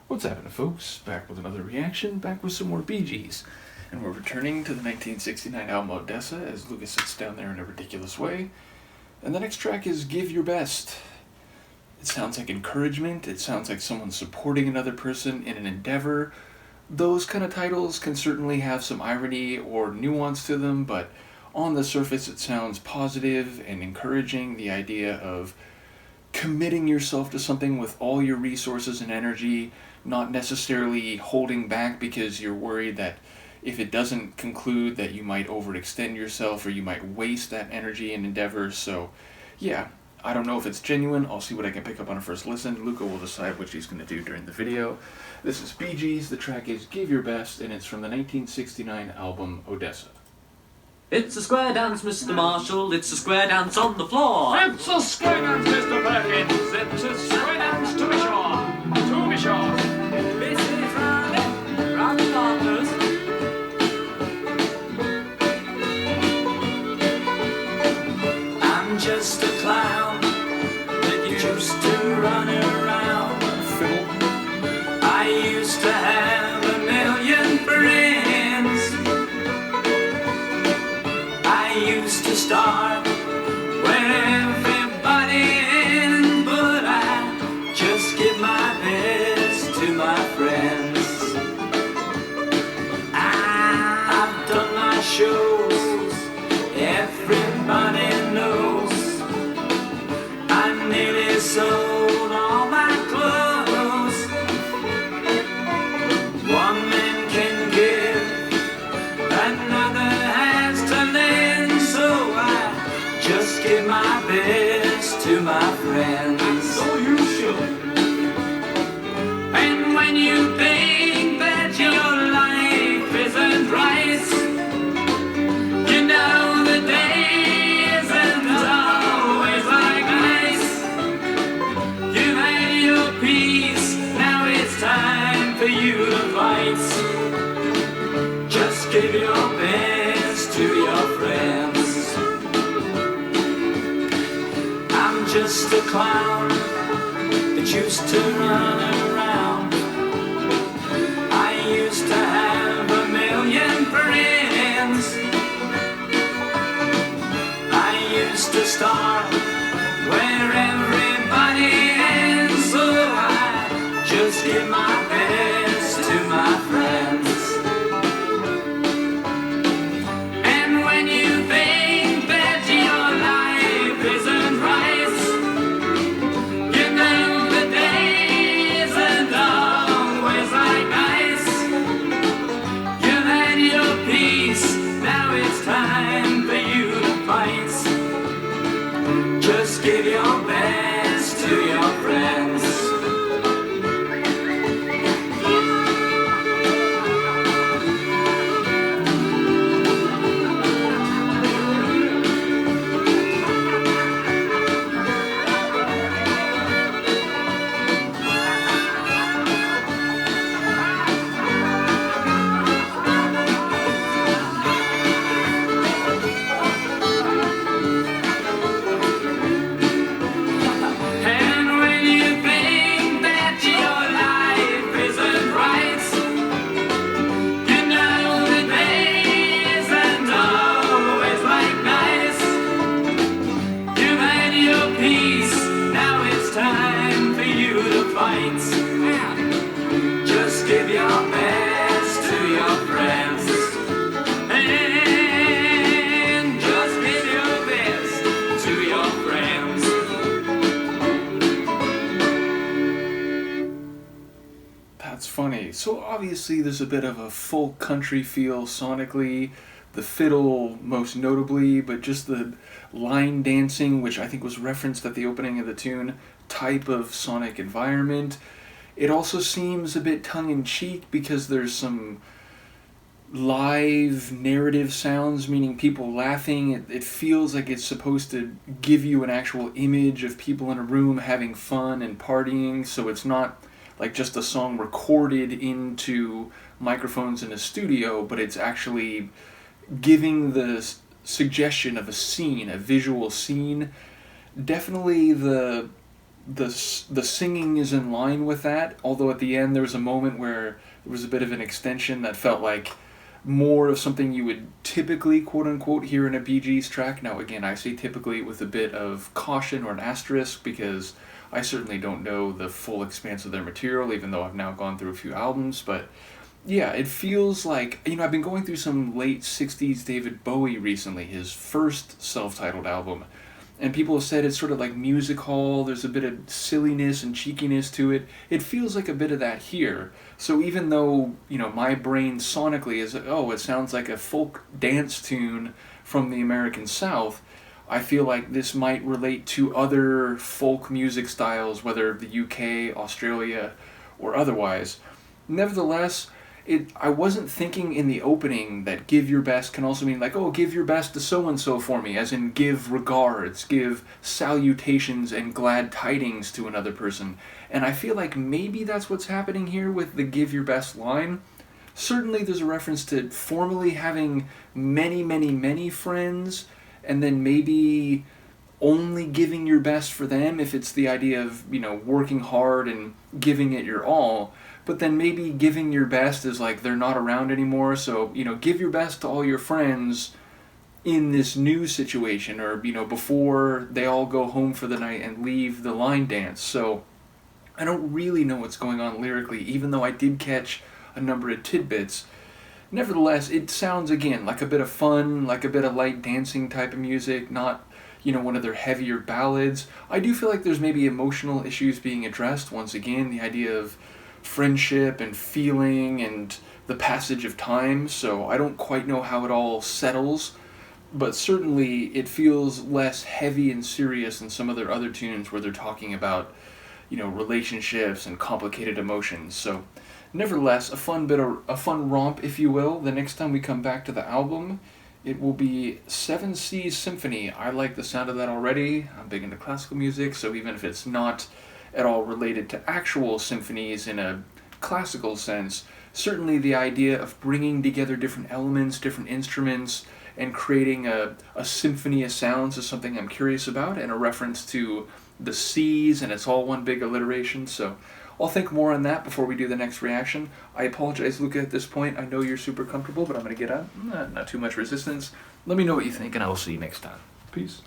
What's happening, folks? Back with another reaction, back with some more Bee Gees. And we're returning to the 1969 album Odessa as Lucas sits down there in a ridiculous way. And the next track is Give Your Best. It sounds like encouragement, it sounds like someone supporting another person in an endeavor. Those kind of titles can certainly have some irony or nuance to them, but on the surface it sounds positive and encouraging, the idea of committing yourself to something with all your resources and energy, not necessarily holding back because you're worried that if it doesn't conclude that you might overextend yourself or you might waste that energy and endeavor. So yeah, I don't know if it's genuine. I'll see what I can pick up on a first listen. Luca will decide what she's going to do during the video. This is Bee Gees, the track is Give Your Best, and it's from the 1969 album Odessa. It's a square dance, Mr. Marshall. It's a square dance on the floor. It's a square dance, Mr. Perkins. It's a square dance to be sure. To be sure. This is Round Partners. I'm just a clown that used to run around. I used to have a million friends. I used to start where everybody ends, but I just give my best to my friends. I've done my shows, everybody knows. I nearly sold all my clothes. One man can give, another has to lend, so I just give my best to my friends. So you should. And when you think that your life isn't right, you know the day isn't always like ice. You've had your peace, now it's time for you to fight. Just give your best to your friends. I'm just a clown that used to run around. I used to have a million friends. I used to start where everybody ends, so I just give my best to my friends. And when you think that your life isn't right, you know the day isn't always like ice. You've had your peace, now it's time for you to fight. Just give your best to your friends. And when you think that your life isn't right, you know the day isn't always like nice. You've had your peace, now it's time for you to fight. Just give your best to your friends. And just give your best to your friends. That's funny. So obviously there's a bit of a folk country feel sonically, the fiddle most notably, but just the line dancing, which I think was referenced at the opening of the tune, type of sonic environment. It also seems a bit tongue-in-cheek because there's some live narrative sounds, meaning people laughing. It feels like it's supposed to give you an actual image of people in a room having fun and partying, so it's not like just a song recorded into microphones in a studio, but it's actually giving the suggestion of a scene, a visual scene. Definitely the the singing is in line with that, although at the end there was a moment where there was a bit of an extension that felt like more of something you would typically, quote unquote, hear in a Bee Gees track. Now again, I say typically with a bit of caution or an asterisk, because I certainly don't know the full expanse of their material, even though I've now gone through a few albums. But yeah, it feels like, I've been going through some late 60s David Bowie recently, his first self-titled album, and people have said it's sort of like music hall, there's a bit of silliness and cheekiness to it. It feels like a bit of that here. So even though, my brain sonically is, it sounds like a folk dance tune from the American South, I feel like this might relate to other folk music styles, whether the UK, Australia, or otherwise. Nevertheless, I wasn't thinking in the opening that give your best can also mean like, give your best to so-and-so for me, as in give regards, give salutations and glad tidings to another person. And I feel like maybe that's what's happening here with the give your best line. Certainly there's a reference to formally having many, many, many friends, and then maybe only giving your best for them if it's the idea of, working hard and giving it your all. But then maybe giving your best is like they're not around anymore, so, give your best to all your friends in this new situation, or, before they all go home for the night and leave the line dance. So I don't really know what's going on lyrically, even though I did catch a number of tidbits. Nevertheless, it sounds, again, like a bit of fun, like a bit of light dancing type of music, not, one of their heavier ballads. I do feel like there's maybe emotional issues being addressed, once again, the idea of friendship and feeling and the passage of time, so I don't quite know how it all settles, but certainly it feels less heavy and serious than some of their other tunes where they're talking about, relationships and complicated emotions. So nevertheless, a fun romp, if you will. The next time we come back to the album, it will be Seven Seas Symphony. I like the sound of that already. I'm big into classical music, so even if it's not at all related to actual symphonies in a classical sense, certainly the idea of bringing together different elements, different instruments, and creating a symphony of sounds is something I'm curious about, and a reference to the seas, and it's all one big alliteration. So I'll think more on that before we do the next reaction. I apologize, Luca, at this point. I know you're super comfortable, but I'm going to get out. Not too much resistance. Let me know what you think, and I will see you next time. Peace.